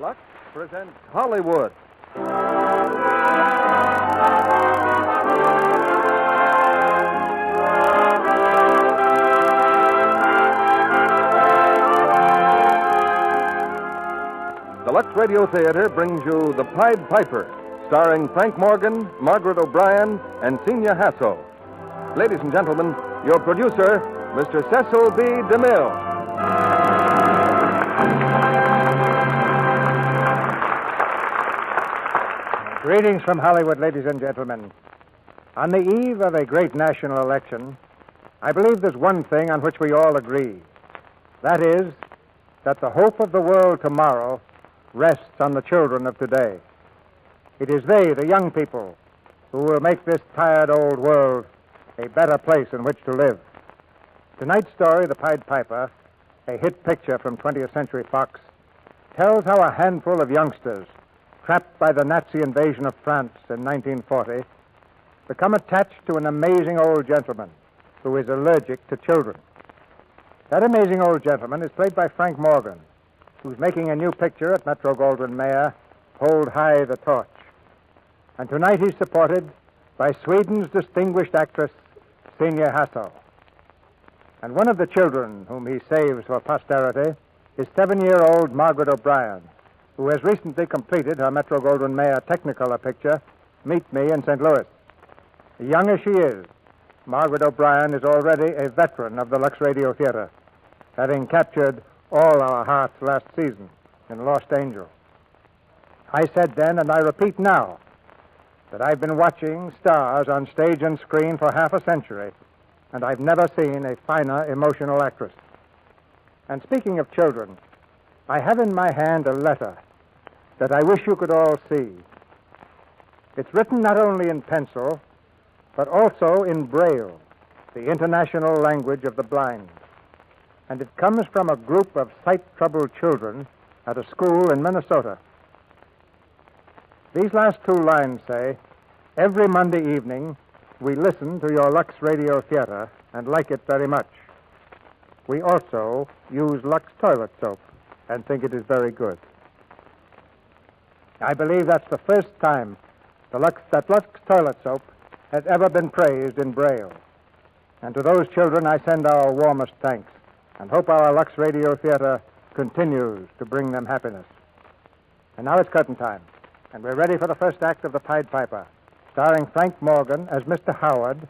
Lux presents Hollywood. The Lux Radio Theater brings you The Pied Piper, starring Frank Morgan, Margaret O'Brien, and Senior Hasso. Ladies and gentlemen, your producer, Mr. Cecil B. DeMille. Greetings from Hollywood, ladies and gentlemen. On the eve of a great national election, I believe there's one thing on which we all agree. That is, that the hope of the world tomorrow rests on the children of today. It is they, the young people, who will make this tired old world a better place in which to live. Tonight's story, The Pied Piper, a hit picture from 20th Century Fox, tells how a handful of youngsters, trapped by the Nazi invasion of France in 1940, become attached to an amazing old gentleman who is allergic to children. That amazing old gentleman is played by Frank Morgan, who's making a new picture at Metro-Goldwyn-Mayer, Hold High the Torch. And tonight he's supported by Sweden's distinguished actress, Senior Hasso. And one of the children whom he saves for posterity is 7-year-old Margaret O'Brien, who has recently completed her Metro-Goldwyn-Mayer Technicolor picture, Meet Me in St. Louis. Young as she is, Margaret O'Brien is already a veteran of the Lux Radio Theater, having captured all our hearts last season in Lost Angel. I said then, and I repeat now, that I've been watching stars on stage and screen for half a century, and I've never seen a finer emotional actress. And speaking of children, I have in my hand a letter that I wish you could all see. It's written not only in pencil, but also in Braille, the international language of the blind. And it comes from a group of sight-troubled children at a school in Minnesota. These last two lines say, "Every Monday evening, we listen to your Lux Radio Theater and like it very much. We also use Lux toilet soap and think it is very good." I believe that's the first time that Lux toilet soap has ever been praised in Braille. And to those children, I send our warmest thanks and hope our Lux Radio Theater continues to bring them happiness. And now it's curtain time, and we're ready for the first act of The Pied Piper, starring Frank Morgan as Mr. Howard,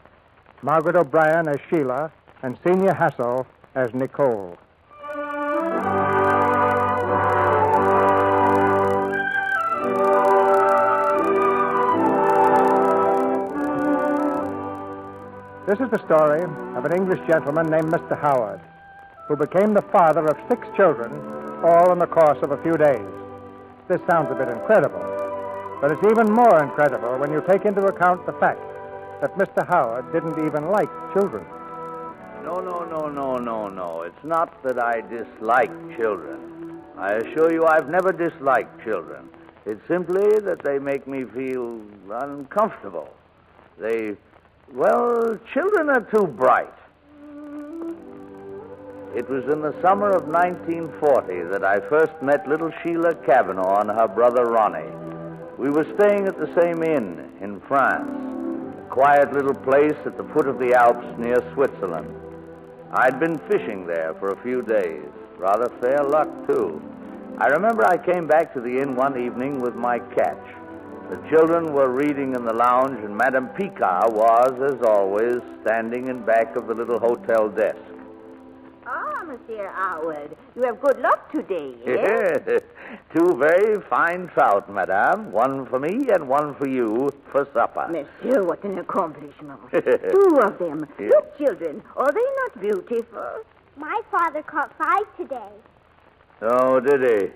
Margaret O'Brien as Sheila, and Senior Hasso as Nicole. This is the story of an English gentleman named Mr. Howard, who became the father of 6 children, all in the course of a few days. This sounds a bit incredible, but it's even more incredible when you take into account the fact that Mr. Howard didn't even like children. No. It's not that I dislike children. I assure you I've never disliked children. It's simply that they make me feel uncomfortable. Children are too bright. It was in the summer of 1940 that I first met little Sheila Cavanaugh and her brother Ronnie. We were staying at the same inn in France, a quiet little place at the foot of the Alps near Switzerland. I'd been fishing there for a few days. Rather fair luck, too. I remember I came back to the inn one evening with my catch. The children were reading in the lounge, and Madame Picard was, as always, standing in back of the little hotel desk. Ah, Monsieur Howard, you have good luck today, yes? 2 very fine trout, Madame. One for me and one for you for supper. Monsieur, what an accomplishment. 2 of them. Yeah. Look, children, are they not beautiful? My father caught 5 today. Oh, did he?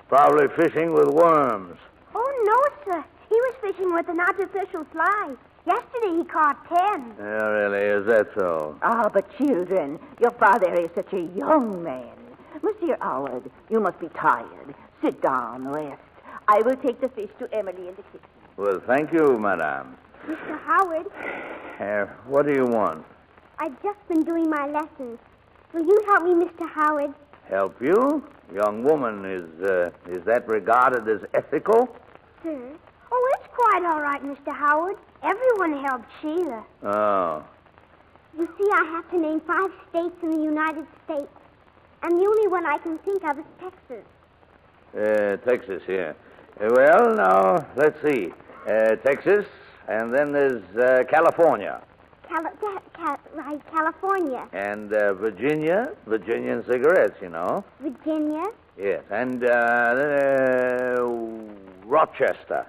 Probably fishing with worms. Oh, no, sir. He was fishing with an artificial fly. Yesterday he caught 10. Yeah, really, is that so? Ah, but children, your father is such a young man. Monsieur Howard, you must be tired. Sit down, rest. I will take the fish to Emily in the kitchen. Well, thank you, Madame. Mr. Howard, What do you want? I've just been doing my lessons. Will you help me, Mr. Howard? Help you? Young woman, is that regarded as ethical? Sir? Oh, it's quite all right, Mr. Howard. Everyone helped Sheila. Oh. You see, I have to name 5 states in the United States. And the only one I can think of is Texas. Texas, yeah. Well, now, let's see. Texas, and then there's California. Right, California. And Virginia. Virginian cigarettes, you know. Virginia. Yes. And Rochester.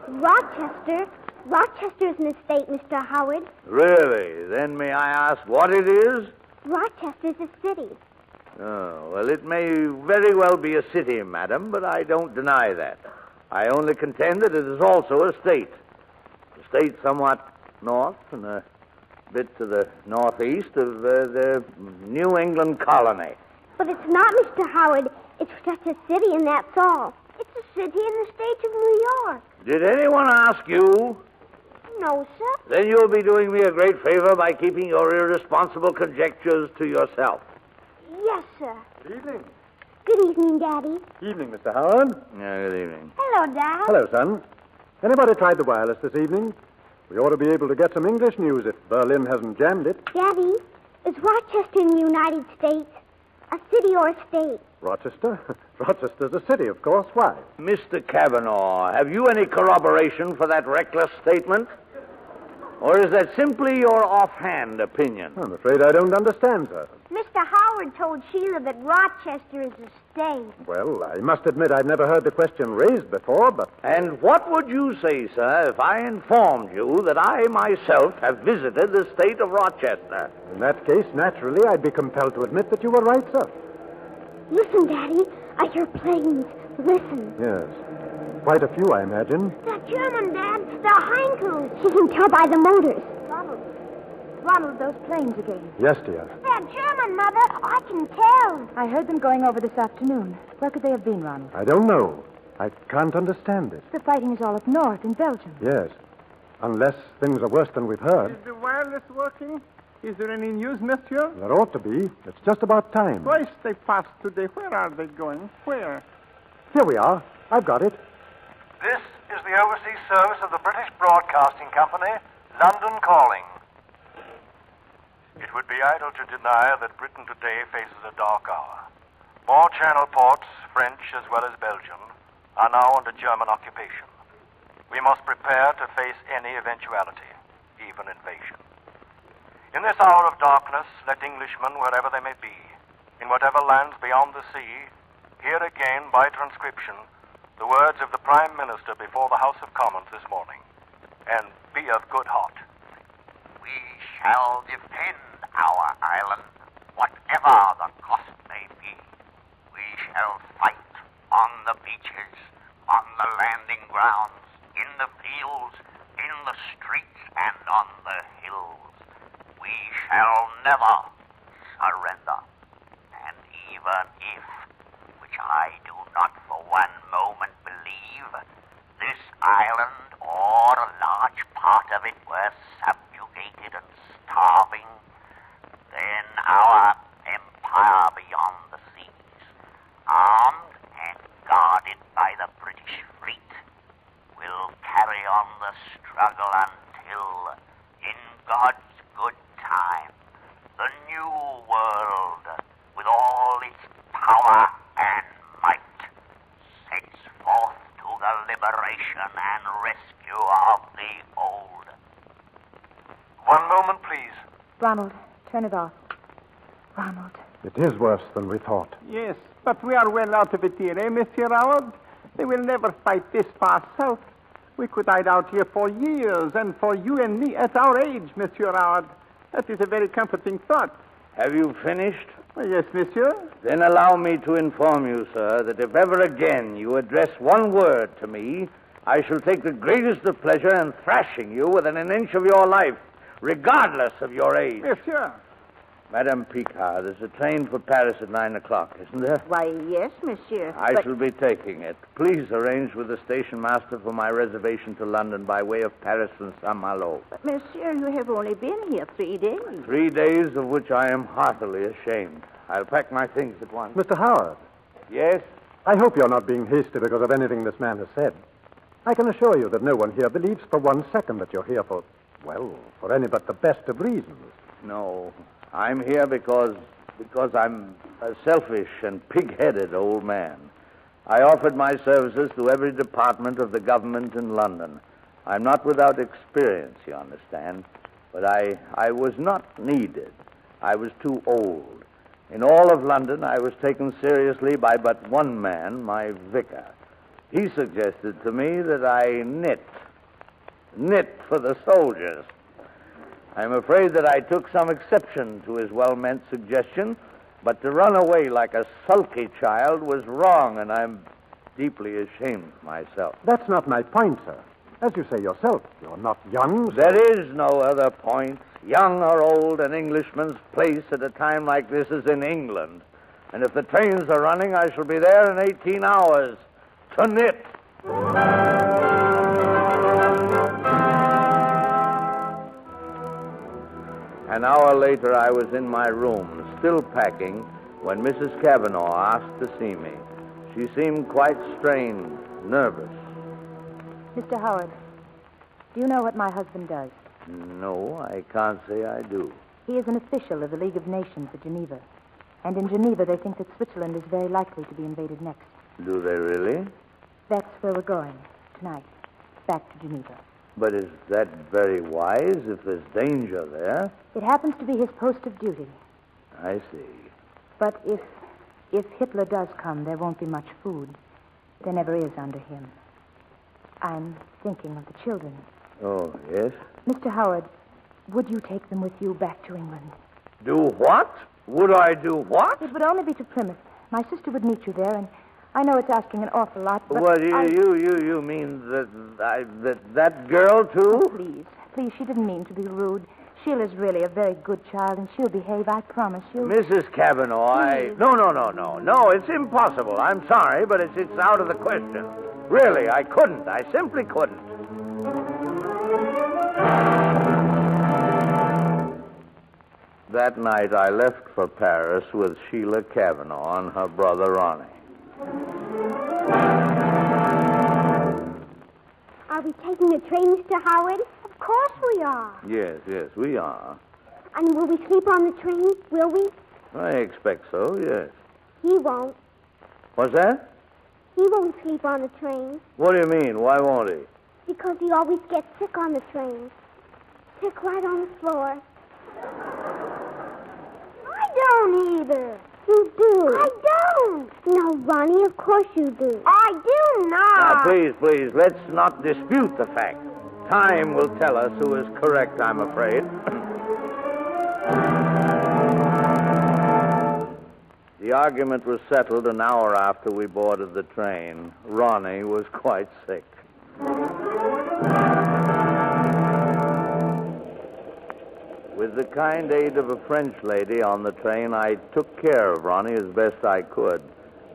Rochester? Rochester isn't a state, Mr. Howard. Really? Then may I ask what it is? Rochester's a city. Oh, well, it may very well be a city, madam, but I don't deny that. I only contend that it is also a state. A state somewhat north and a bit to the northeast of the New England colony. But it's not, Mr. Howard. It's just a city, and that's all. It's a city in the state of New York. Did anyone ask you? No, sir. Then you'll be doing me a great favor by keeping your irresponsible conjectures to yourself. Yes, sir. Good evening. Good evening, Daddy. Evening, Mr. Howard. Yeah, good evening. Hello, Dad. Hello, son. Anybody tried the wireless this evening? We ought to be able to get some English news if Berlin hasn't jammed it. Daddy, is Rochester in the United States a city or a state? Rochester? Rochester's a city, of course. Why? Mr. Kavanaugh, have you any corroboration for that reckless statement? Or is that simply your offhand opinion? I'm afraid I don't understand, sir. Mr. Howard told Sheila that Rochester is a state. Well, I must admit I've never heard the question raised before, but... And what would you say, sir, if I informed you that I myself have visited the state of Rochester? In that case, naturally, I'd be compelled to admit that you were right, sir. Listen, Daddy. I hear planes. Listen. Yes. Quite a few, I imagine. They're German, Dad. They're Heinkel. She can tell by the motors. Ronald, those planes again. Yes, dear. They're German, Mother. I can tell. I heard them going over this afternoon. Where could they have been, Ronald? I don't know. I can't understand it. The fighting is all up north in Belgium. Yes. Unless things are worse than we've heard. Is the wireless working? Is there any news, monsieur? There ought to be. It's just about time. Twice they passed today. Where are they going? Where? Here we are. I've got it. This is the overseas service of the British Broadcasting Company, London calling. It would be idle to deny that Britain today faces a dark hour. More Channel ports, French as well as Belgian, are now under German occupation. We must prepare to face any eventuality, even invasion. In this hour of darkness, let Englishmen, wherever they may be, in whatever lands beyond the sea, hear again by transcription the words of the Prime Minister before the House of Commons this morning, and be of good heart. We shall defend our island, whatever the cost may be. We shall fight on the beaches, on the landing grounds, in the fields, in the streets, and on the hills. We shall never surrender. And even if, which I do not for one moment believe, this island or a large part of it were subjugated and starving, then our empire beyond the seas, armed and guarded by the British fleet, will carry on the struggle until, in God's good time, the new world, with all its power and might, sets forth to the liberation and rescue of the old. One moment, please. Ronald, turn it off. Ronald. It is worse than we thought. Yes, but we are well out of it here, eh, Monsieur Howard? They will never fight this far south. We could hide out here for years, and for you and me at our age, Monsieur Howard. That is a very comforting thought. Have you finished? Oh, yes, monsieur. Then allow me to inform you, sir, that if ever again you address one word to me, I shall take the greatest of pleasure in thrashing you within an inch of your life, regardless of your age. Monsieur. Madame Picard, there's a train for Paris at 9 o'clock, isn't there? Why, yes, monsieur. I shall be taking it. Please arrange with the station master for my reservation to London by way of Paris and Saint-Malo. But, monsieur, you have only been here 3 days. 3 days of which I am heartily ashamed. I'll pack my things at once. Mr. Howard. Yes? I hope you're not being hasty because of anything this man has said. I can assure you that no one here believes for 1 second that you're here for any but the best of reasons. No. I'm here because I'm a selfish and pig-headed old man. I offered my services to every department of the government in London. I'm not without experience, you understand. But I was not needed. I was too old. In all of London, I was taken seriously by but one man, my vicar. He suggested to me that I knit for the soldiers. I'm afraid that I took some exception to his well-meant suggestion, but to run away like a sulky child was wrong, and I'm deeply ashamed myself. That's not my point, sir. As you say yourself, you're not young. So... There is no other point. Young or old, an Englishman's place at a time like this is in England. And if the trains are running, I shall be there in 18 hours to knit. An hour later, I was in my room, still packing, when Mrs. Cavanaugh asked to see me. She seemed quite strained, nervous. Mr. Howard, do you know what my husband does? No, I can't say I do. He is an official of the League of Nations at Geneva. And in Geneva, they think that Switzerland is very likely to be invaded next. Do they really? That's where we're going tonight, back to Geneva. But is that very wise if there's danger there? It happens to be his post of duty. I see. But if Hitler does come, there won't be much food. There never is under him. I'm thinking of the children. Oh, yes? Mr. Howard, would you take them with you back to England? Do what? Would I do what? It would only be to Plymouth. My sister would meet you there, and I know it's asking an awful lot, but What, you mean that girl, too? Oh, please, she didn't mean to be rude. Sheila's really a very good child, and she'll behave, I promise you. Mrs. Cavanaugh, No, it's impossible. I'm sorry, but it's out of the question. Really, I couldn't. I simply couldn't. That night, I left for Paris with Sheila Cavanaugh and her brother Ronnie. Are we taking the train, Mr. Howard? Of course we are. Yes, we are. And will we sleep on the train? Will we? I expect so, yes. He won't. What's that? He won't sleep on the train. What do you mean? Why won't he? Because he always gets sick on the train. Sick right on the floor. I don't either. You do. I don't. No, Ronnie, of course you do. I do not. Now, please, let's not dispute the fact. Time will tell us who is correct, I'm afraid. The argument was settled an hour after we boarded the train. Ronnie was quite sick. With the kind aid of a French lady on the train, I took care of Ronnie as best I could.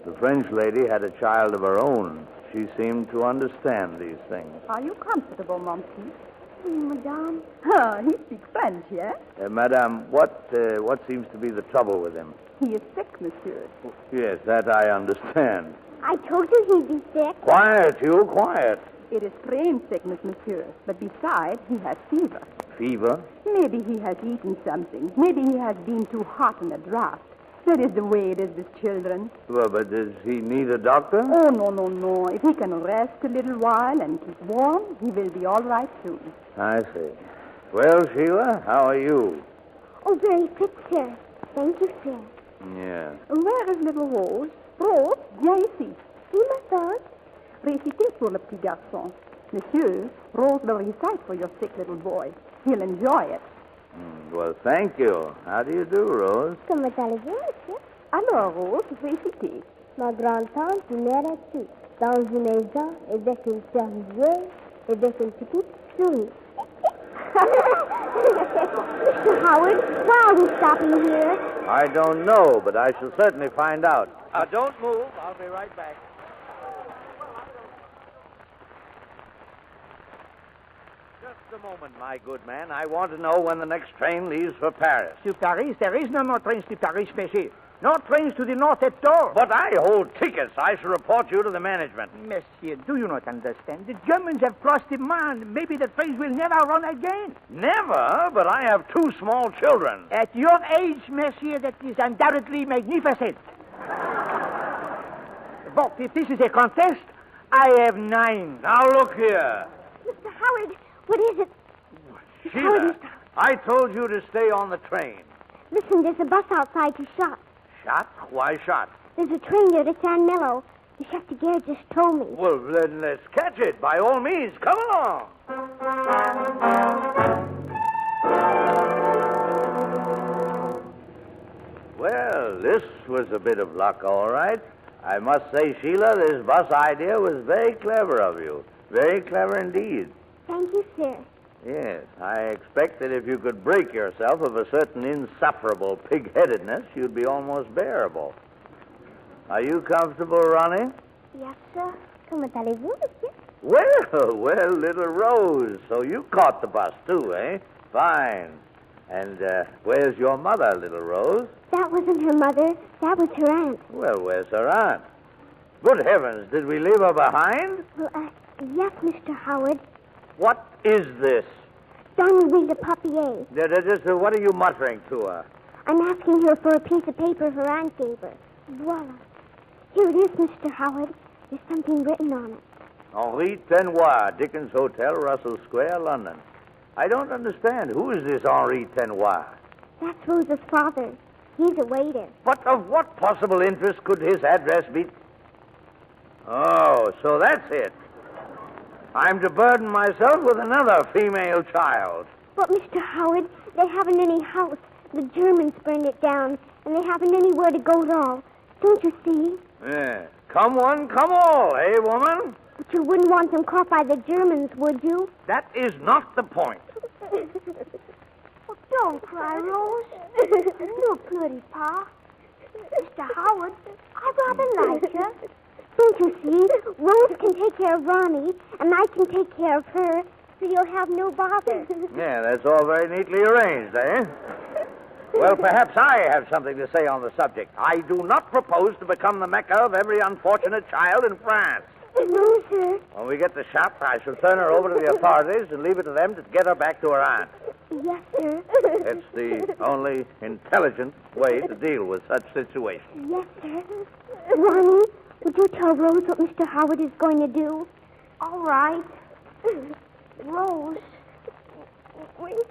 The French lady had a child of her own. She seemed to understand these things. Are you comfortable, mon petit? Madame. He speaks French, yes? Madame, what seems to be the trouble with him? He is sick, monsieur. Yes, that I understand. I told you he'd be sick. Quiet, you, quiet. It is brain sickness, monsieur. But besides, he has fever. Fever? Maybe he has eaten something. Maybe he has been too hot in a draught. That is the way it is with children. Well, but does he need a doctor? Oh, no. If he can rest a little while and keep warm, he will be all right soon. I see. Well, Sheila, how are you? Oh, very fit, sir. Thank you, sir. Yeah. Where is little Rose? Rose, viens ici. Oui, ma soeur. Récitez pour le petit garçon. Monsieur, Rose will recite for your sick little boy. He'll enjoy it. Well, thank you. How do you do, Rose? Comment allez-vous, monsieur? Alors, Rose, récitez. Ma grand-tante mère ici, dans une maison avec une fermière, avec une petite souris. Mr. Howard, why are we stopping here? I don't know, but I shall certainly find out. Don't move. I'll be right back. Just a moment, my good man. I want to know when the next train leaves for Paris. To Paris? There is no more trains to Paris, monsieur. No trains to the north at all. But I hold tickets. I shall report you to the management. Monsieur, do you not understand? The Germans have crossed the Marne. Maybe the trains will never run again. Never, but I have 2 small children. At your age, monsieur, that is undoubtedly magnificent. But if this is a contest, I have 9. Now look here. Mr. Howard, what is it? Sheila, I told you to stay on the train. Listen, there's a bus outside to shop. Shot? Why shot? There's a train there to San Melo. The chef de gare just told me. Well, then let's catch it. By all means, come along. Well, this was a bit of luck, all right. I must say, Sheila, this bus idea was very clever of you. Very clever indeed. Thank you, sir. Yes, I expect that if you could break yourself of a certain insufferable pig-headedness, you'd be almost bearable. Are you comfortable, Ronnie? Yes, sir. Comment allez-vous, monsieur? Well, little Rose. So you caught the bus, too, eh? Fine. And where's your mother, little Rose? That wasn't her mother. That was her aunt. Well, where's her aunt? Good heavens, did we leave her behind? Well, yes, Mr. Howard. What is this? Don Louis le Papier. What are you muttering to her? I'm asking her for a piece of paper her aunt gave her. Voila. Here it is, Mr. Howard. There's something written on it. Henri Tenoir, Dickens Hotel, Russell Square, London. I don't understand. Who is this Henri Tenoir? That's Rose's father. He's a waiter. But of what possible interest could his address be? Oh, so that's it. I'm to burden myself with another female child. But, Mr. Howard, they haven't any house. The Germans burned it down, and they haven't anywhere to go at all. Don't you see? Yeah. Come one, come all, eh, woman? But you wouldn't want them caught by the Germans, would you? That is not the point. Oh, don't cry, Rose. You're pretty, Pa. Mr. Howard, I rather like you. Don't you see? Rose can take care of Ronnie, and I can take care of her, so you'll have no bother. Yeah, that's all very neatly arranged, eh? Well, perhaps I have something to say on the subject. I do not propose to become the Mecca of every unfortunate child in France. No, sir. When we get to shop, I shall turn her over to the authorities and leave it to them to get her back to her aunt. Yes, sir. It's the only intelligent way to deal with such situations. Yes, sir. Ronnie, would you tell Rose what Mr. Howard is going to do? All right. Rose. Wait.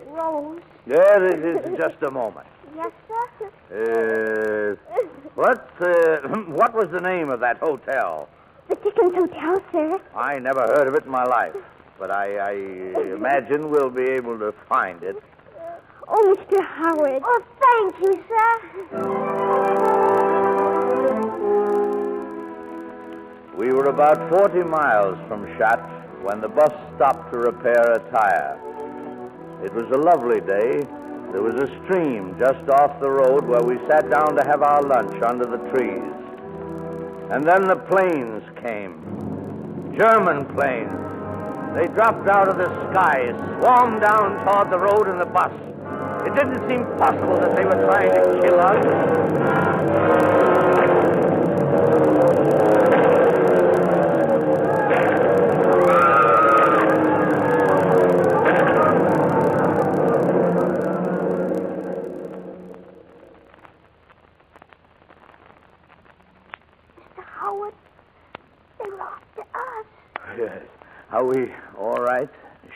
Rose. Yeah, this is just a moment. Yes, sir? What was the name of that hotel? The Dickens Hotel, sir. I never heard of it in my life, but I imagine we'll be able to find it. Oh, Mr. Howard. Oh, thank you, sir. We were about 40 miles from Chat when the bus stopped to repair a tire. It was a lovely day. There was a stream just off the road where we sat down to have our lunch under the trees. And then the planes came. German planes. They dropped out of the sky, swarmed down toward the road and the bus. It didn't seem possible that they were trying to kill us. Are we all right?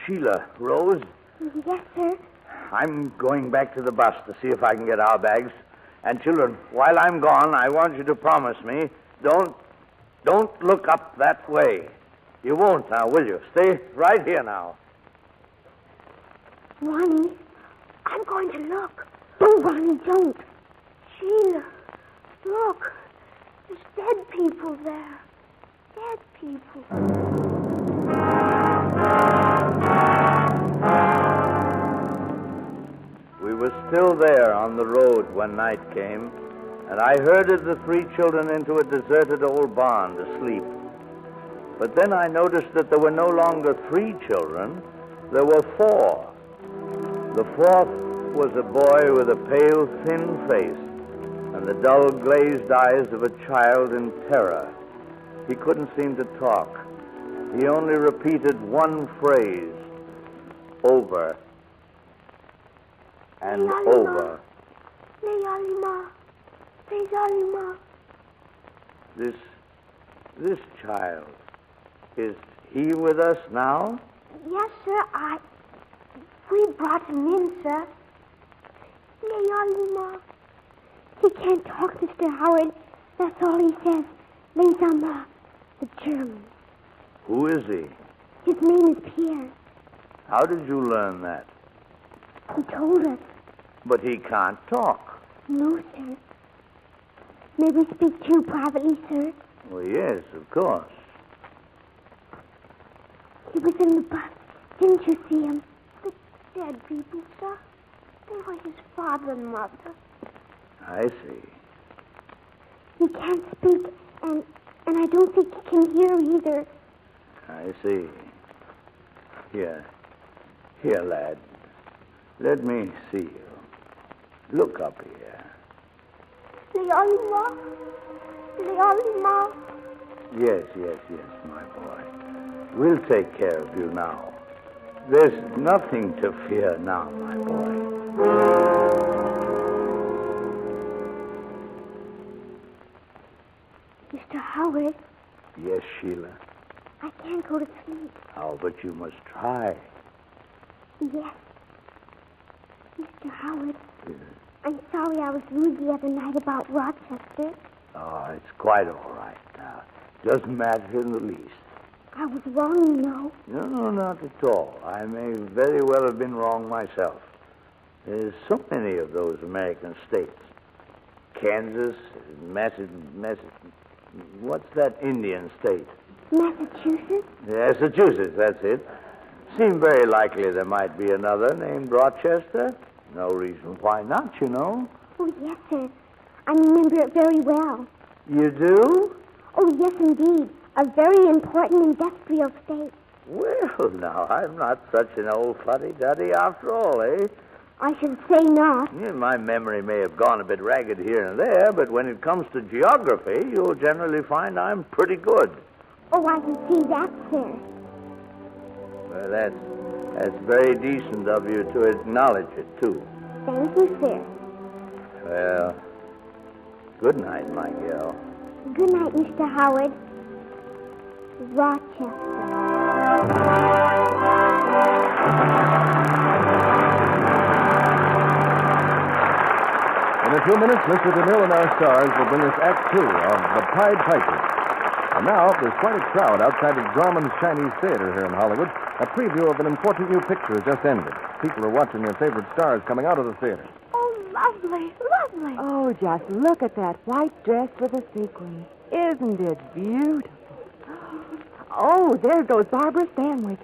Sheila, Rose? Yes, sir. I'm going back to the bus to see if I can get our bags. And children, while I'm gone, I want you to promise me, don't look up that way. You won't now, will you? Stay right here now. Ronnie, I'm going to look. Don't, Ronnie, don't. Sheila, look. There's dead people there. Dead people. We were still there on the road when night came, and I herded the 3 children into a deserted old barn to sleep. But then I noticed that there were no longer 3 children, there were 4. The 4th was a boy with a pale, thin face, and the dull glazed eyes of a child in terror. He couldn't seem to talk. He only repeated one phrase, over and over. This child, is he with us now? Yes, sir. We brought him in, sir. He can't talk, Mr. Howard. That's all he says. Lezama, the German. Who is he? His name is Pierre. How did you learn that? He told us. But he can't talk. No, sir. May we speak to you privately, sir? Well, yes, of course. He was in the bus. Didn't you see him? The dead people, sir. They were his father and mother. I see. He can't speak, and I don't think he can hear either. I see. Here, lad. Let me see you. Look up here. Leolima. Yes, my boy. We'll take care of you now. There's nothing to fear now, my boy. Mr. Howard. Yes, Sheila. I can't go to sleep. Oh, but you must try. Yes. Mr. Howard, I'm sorry I was rude the other night about Rochester. Oh, it's quite all right now. Doesn't matter in the least. I was wrong, you know. No, not at all. I may very well have been wrong myself. There's so many of those American states. Kansas, what's that Indian state? Massachusetts? Massachusetts, that's it. Seemed very likely there might be another named Rochester. No reason why not, you know. Oh, yes, sir. I remember it very well. You do? Oh, yes, indeed. A very important industrial state. Well, now, I'm not such an old fuddy-duddy after all, eh? I should say not. Yeah, my memory may have gone a bit ragged here and there, but when it comes to geography, you'll generally find I'm pretty good. Oh, I can see that, sir. Well, that's very decent of you to acknowledge it, too. Thank you, sir. Well, good night, my girl. Good night, Mr. Howard. Rochester. In a few minutes, Mr. DeMille and our stars will bring us Act Two of The Pied Piper. And now, there's quite a crowd outside of Grauman's Chinese Theater here in Hollywood. A preview of an important new picture has just ended. People are watching their favorite stars coming out of the theater. Oh, lovely. Oh, just look at that white dress with a sequin. Isn't it beautiful? Oh, there goes Barbara Stanwyck.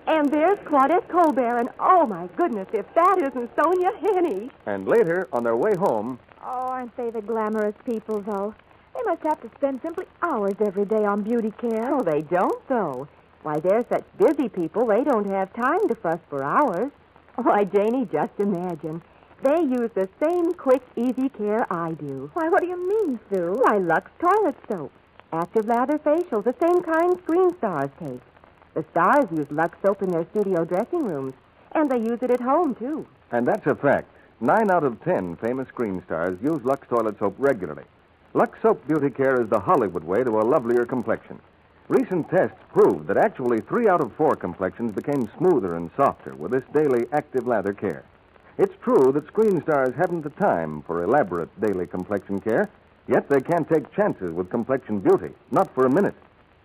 And there's Claudette Colbert, and oh, my goodness, if that isn't Sonia Henney. And later, on their way home... Oh, aren't they the glamorous people, though? They must have to spend simply hours every day on beauty care. Oh, they don't, though. Why, they're such busy people, they don't have time to fuss for hours. Why, Janie, just imagine. They use the same quick, easy care I do. Why, what do you mean, Sue? Why, Lux toilet soap. Active lather facials, the same kind screen stars take. The stars use Lux soap in their studio dressing rooms, and they use it at home, too. And that's a fact. 9 out of 10 famous screen stars use Lux toilet soap regularly. Lux Soap Beauty Care is the Hollywood way to a lovelier complexion. Recent tests proved that actually 3 out of 4 complexions became smoother and softer with this daily active lather care. It's true that screen stars haven't the time for elaborate daily complexion care, yet they can't take chances with complexion beauty, not for a minute.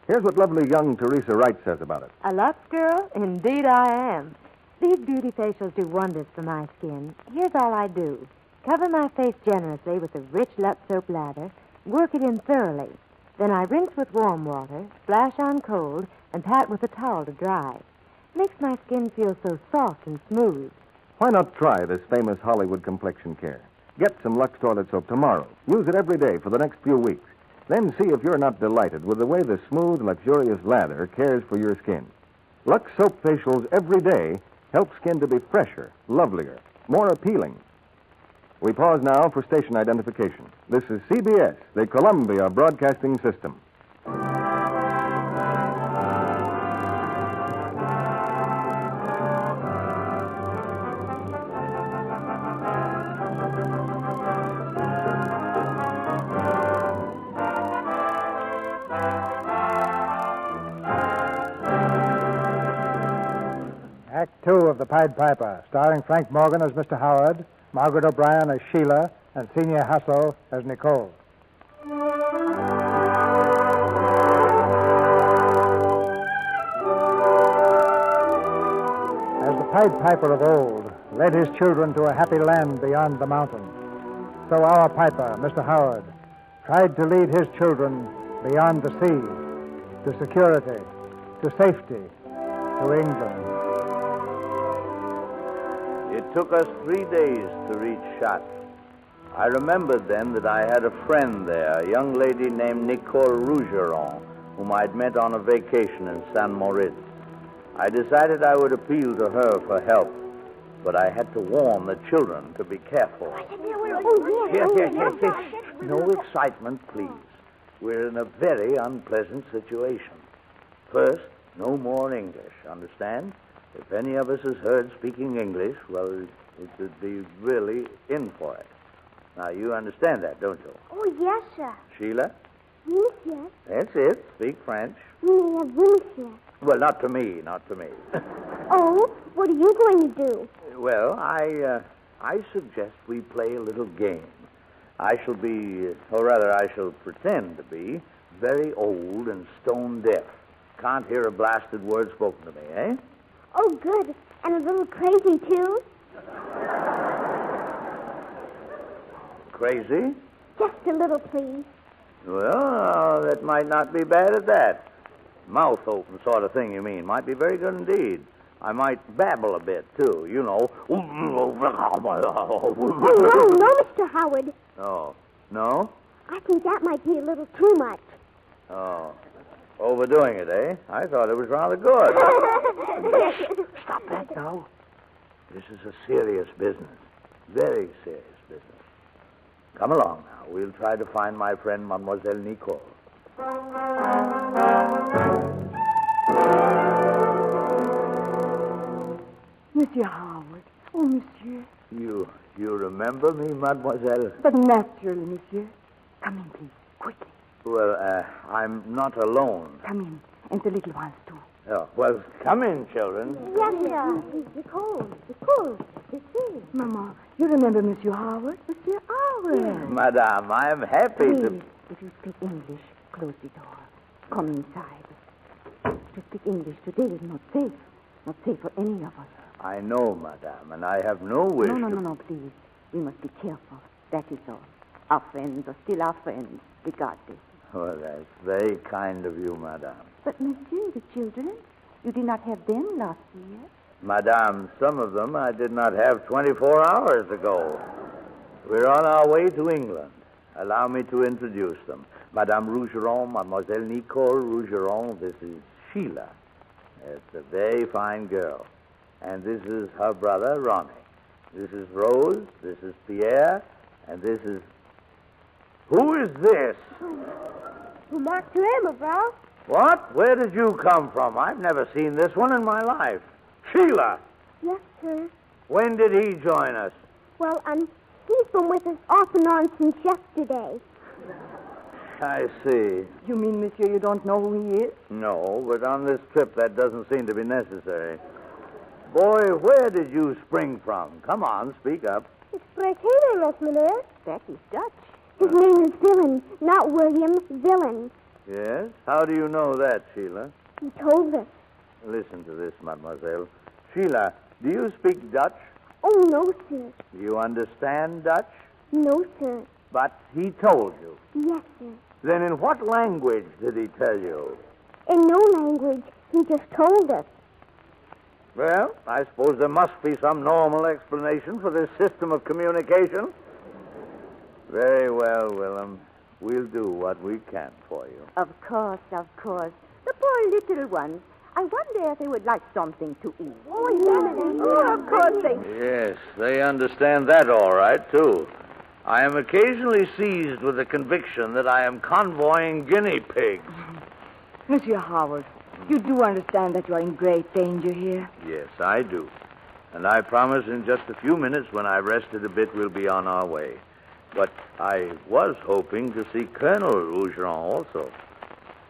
Here's what lovely young Teresa Wright says about it. A Lux girl? Indeed I am. These beauty facials do wonders for my skin. Here's all I do. Cover my face generously with a rich Lux soap lather, work it in thoroughly. Then I rinse with warm water, splash on cold, and pat with a towel to dry. Makes my skin feel so soft and smooth. Why not try this famous Hollywood complexion care? Get some Lux toilet soap tomorrow. Use it every day for the next few weeks. Then see if you're not delighted with the way the smooth, luxurious lather cares for your skin. Lux soap facials every day help skin to be fresher, lovelier, more appealing. We pause now for station identification. This is CBS, the Columbia Broadcasting System. Act 2 of The Pied Piper, starring Frank Morgan as Mr. Howard, Margaret O'Brien as Sheila, and Senior Hasso as Nicole. As the Pied Piper of old led his children to a happy land beyond the mountains, so our piper, Mr. Howard, tried to lead his children beyond the sea, to security, to safety, to England. It took us 3 days to reach Chartres. I remembered then that I had a friend there, a young lady named Nicole Rougeron, whom I'd met on a vacation in Saint Moritz. I decided I would appeal to her for help, but I had to warn the children to be careful. Yes. No excitement, please. We're in a very unpleasant situation. First, no more English, understand? If any of us is heard speaking English, well, it would be really in for it. Now, you understand that, don't you? Oh, yes, sir. Sheila? Yes, yes. That's it. Speak French. Oui, monsieur. Well, not to me, not to me. Oh, what are you going to do? Well, I suggest we play a little game. I shall be, or rather, I shall pretend to be, very old and stone deaf. Can't hear a blasted word spoken to me, eh? Oh, good. And a little crazy, too? Crazy? Just a little, please. Well, that might not be bad at that. Mouth open sort of thing, you mean. Might be very good indeed. I might babble a bit, too, you know. Oh, no, Mr. Howard. Oh, no? I think that might be a little too much. Oh. Overdoing it, eh? I thought it was rather good. Stop that now. This is a serious business. Very serious business. Come along now. We'll try to find my friend, Mademoiselle Nicole. Monsieur Howard. Oh, monsieur. You remember me, mademoiselle? But naturally, monsieur. Come in, please. Quickly. Well, I'm not alone. Come in. And the little ones, too. Oh, well, come in, children. Yes, sir. Nicole. This is. Mama, you remember Monsieur Howard? Monsieur Howard. Yes. Madame, I am happy Please, to... if you speak English, close the door. Come inside. To speak English today is not safe. Not safe for any of us. I know, madame, and I have no wish No, please. We must be careful. That is all. Our friends are still our friends. We got this. Well, that's very kind of you, madame. But, monsieur, the children, you did not have them last year. Madame, some of them I did not have 24 hours ago. We're on our way to England. Allow me to introduce them. Madame Rougeron, Mademoiselle Nicole Rougeron. This is Sheila. It's a very fine girl. And this is her brother, Ronnie. This is Rose, this is Pierre, and this is... Who is this? Mark Twain, bro. What? Where did you come from? I've never seen this one in my life. Sheila! Yes, sir. When did he join us? Well, he's been with us off and on since yesterday. I see. You mean, monsieur, you don't know who he is? No, but on this trip that doesn't seem to be necessary. Boy, where did you spring from? Come on, speak up. It's Bretano, meneer. That is Dutch. His name is Villain, not William, Villain. Yes? How do you know that, Sheila? He told us. Listen to this, mademoiselle. Sheila, do you speak Dutch? Oh, no, sir. Do you understand Dutch? No, sir. But he told you. Yes, sir. Then in what language did he tell you? In no language. He just told us. Well, I suppose there must be some normal explanation for this system of communication. Very well, Willem. We'll do what we can for you. Of course. The poor little ones. I wonder if they would like something to eat. Oh, of course they... Yes, they understand that all right, too. I am occasionally seized with the conviction that I am convoying guinea pigs. Monsieur Howard, you do understand that you are in great danger here? Yes, I do. And I promise in just a few minutes, when I rested a bit, we'll be on our way. But I was hoping to see Colonel Rougeron also.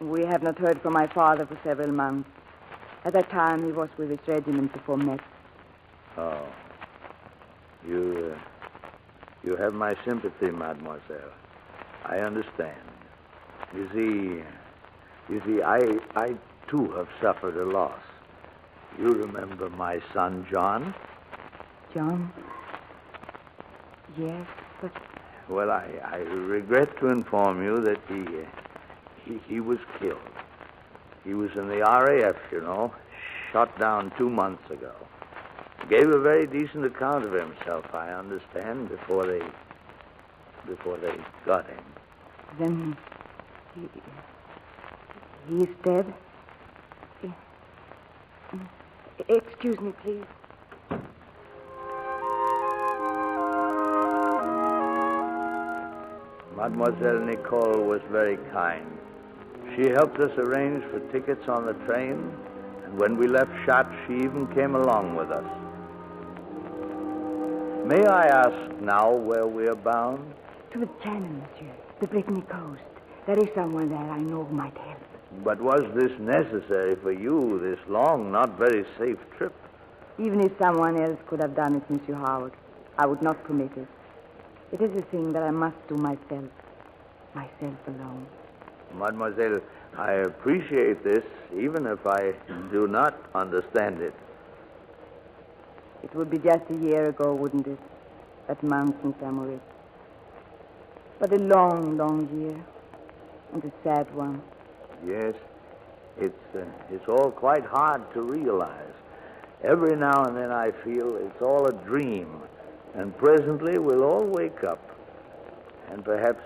We have not heard from my father for several months. At that time, he was with his regiment before Metz. Oh. You have my sympathy, mademoiselle. I understand. You see, I too have suffered a loss. You remember my son, John? John? Yes, but... Well, I regret to inform you that he was killed. He was in the RAF, you know, shot down 2 months ago. Gave a very decent account of himself, I understand, before they got him. Then he's dead? Excuse me, please. Mademoiselle Nicole was very kind. She helped us arrange for tickets on the train, and when we left Chartres, she even came along with us. May I ask now where we are bound? To the Channel, monsieur. The Brittany coast. There is someone there I know who might help. But was this necessary for you, this long, not very safe trip? Even if someone else could have done it, Monsieur Howard, I would not permit it. It is a thing that I must do myself alone. Mademoiselle, I appreciate this, even if I do not understand it. It would be just a year ago, wouldn't it? That month in Samoritz. But a long, long year. And a sad one. Yes. It's all quite hard to realize. Every now and then I feel it's all a dream. And presently we'll all wake up. And perhaps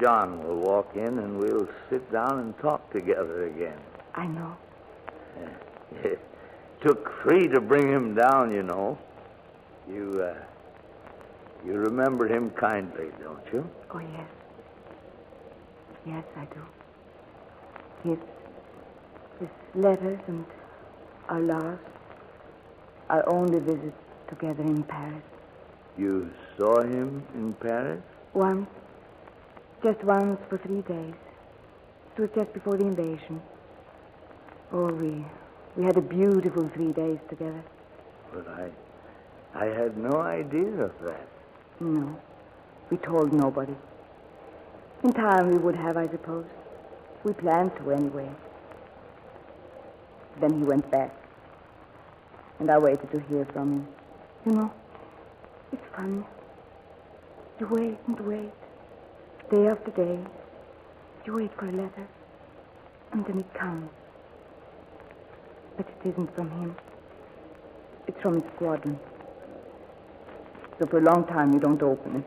John will walk in and we'll sit down and talk together again. I know. It took 3 to bring him down, you know. You remember him kindly, don't you? Oh, yes. Yes, I do. His letters and our last, our only visit together in Paris. You saw him in Paris? Once. Just once for 3 days. It was just before the invasion. Oh, we had a beautiful 3 days together. But I had no idea of that. No. We told nobody. In time we would have, I suppose. We planned to anyway. Then he went back. And I waited to hear from him. You know, it's funny. You wait and wait. Day after day. You wait for a letter. And then it comes. But it isn't from him. It's from his squadron. So for a long time you don't open it.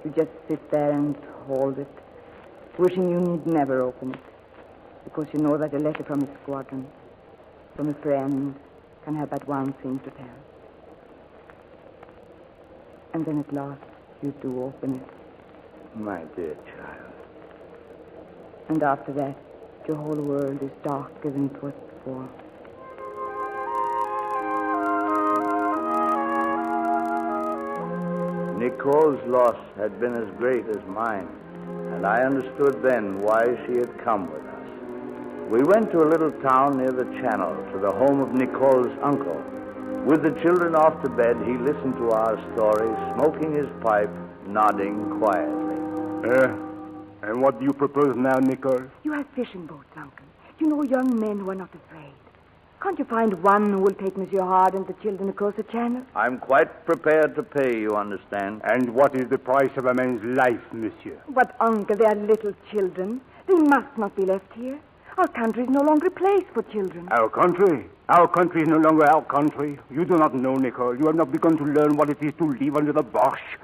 You just sit there and hold it, wishing you need never open it. Because you know that a letter from his squadron, from a friend, can have but one thing to tell. And then at last you do open it. My dear child. And after that, your whole world is darker than it was before. Nicole's loss had been as great as mine, and I understood then why she had come with us. We went to a little town near the Channel, to the home of Nicole's uncle. With the children off to bed, he listened to our story, smoking his pipe, nodding quietly. And what do you propose now, Nicole? You have fishing boats, Uncle. You know young men who are not afraid. Can't you find one who will take Monsieur Hard and the children across the Channel? I'm quite prepared to pay, you understand. And what is the price of a man's life, monsieur? But, Uncle, they are little children. They must not be left here. Our country is no longer a place for children. Our country? Our country is no longer our country. You do not know, Nicole. You have not begun to learn what it is to live under the Boche.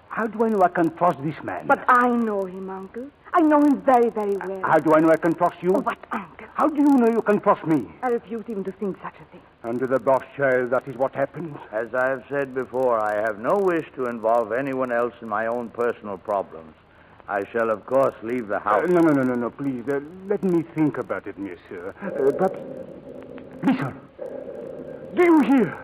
How do I know I can trust this man? But I know him, Uncle. I know him very, very well. How do I know I can trust you? Oh, but, Uncle, How do you know you can trust me? I refuse even to think such a thing. Under the Bosch, child, that is what happens. As I have said before, I have no wish to involve anyone else in my own personal problems. I shall, of course, leave the house. No, please. Let me think about it, monsieur. But, listen. Do you hear?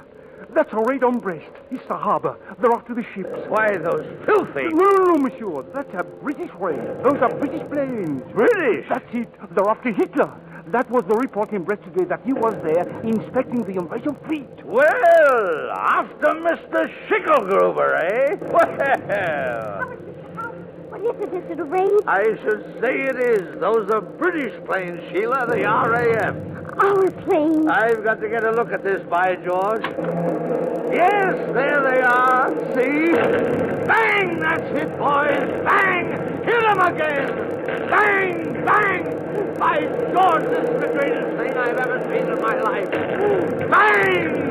That's a raid on Brest. It's the harbor. They're off to the ships. Why, those filthy... No, monsieur. That's a British raid. Those are British planes. British? That's it. They're after Hitler. That was the report in Brest today, that he was there inspecting the invasion fleet. Well, after Mr. Schickelgruber, eh? Well... What is it? Is it a raid? I should say it is. Those are British planes, Sheila, the RAF. Our plane. I've got to get a look at this, by George. Yes, there they are. See? Bang! That's it, boys. Bang! Hit them again! Bang! Bang! By George, this is the greatest thing I've ever seen in my life. Bang!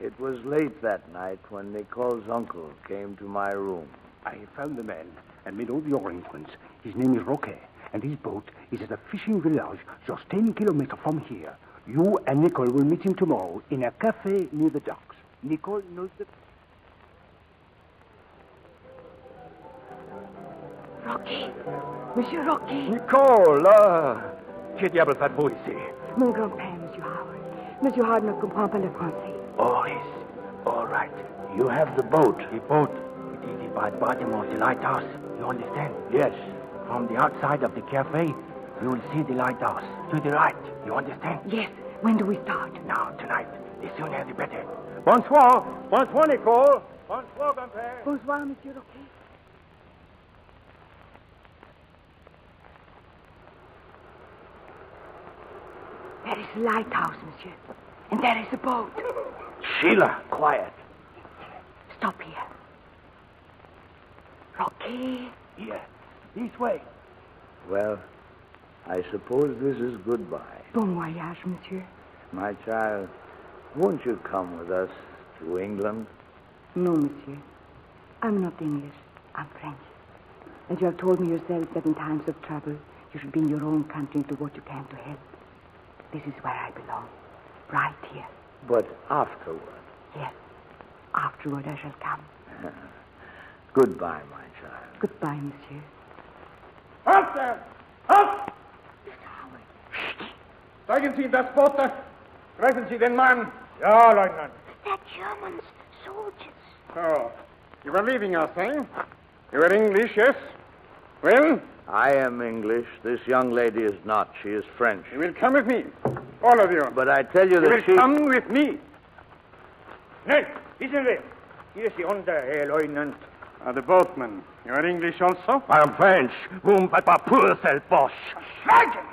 It was late that night when Nicole's uncle came to my room. I found the man and made all the arrangements. His name is Roquet, and his boat is at a fishing village just 10 kilometers from here. You and Nicole will meet him tomorrow in a cafe near the docks. Nicole knows the... Rocky. Monsieur Rocky. Nicole, que diable faites-vous ici? Mon grand-père, Monsieur Howard. Monsieur Howard ne comprend pas le français. Oh, yes. All right. You have the boat. The boat. It is by the bottom of the lighthouse. You understand? Yes. From the outside of the cafe, you will see the lighthouse. To the right. You understand? Yes. When do we start? Now, tonight. The sooner the better. Bonsoir. Bonsoir, Nicole. Bonsoir, grand-père. Bonsoir, Monsieur Rocky. There is the lighthouse, monsieur. And there is the boat. Sheila, quiet. Stop here. Rocky. Here. This way. Well, I suppose this is goodbye. Bon voyage, monsieur. My child, won't you come with us to England? No, monsieur. I'm not English. I'm French. As you have told me yourself that in times of trouble, you should be in your own country and do what you can to help. This is where I belong. Right here. But afterward. Yes. Afterward I shall come. Goodbye, my child. Goodbye, monsieur. Halt there! Halt! Steigen Sie in das Boot. Greifen Sie den Mann. Ja, Leutnant. That Germans, soldiers. Oh, you were leaving us, eh? You are English, yes? Well? I am English. This young lady is not. She is French. You will come with me. All of you. But I tell you that You will come with me. Ned, listen there. Here's the under, Lieutenant. The boatman. You are English also? I am French. Whom but pas pour celle Bosch. Schweigen!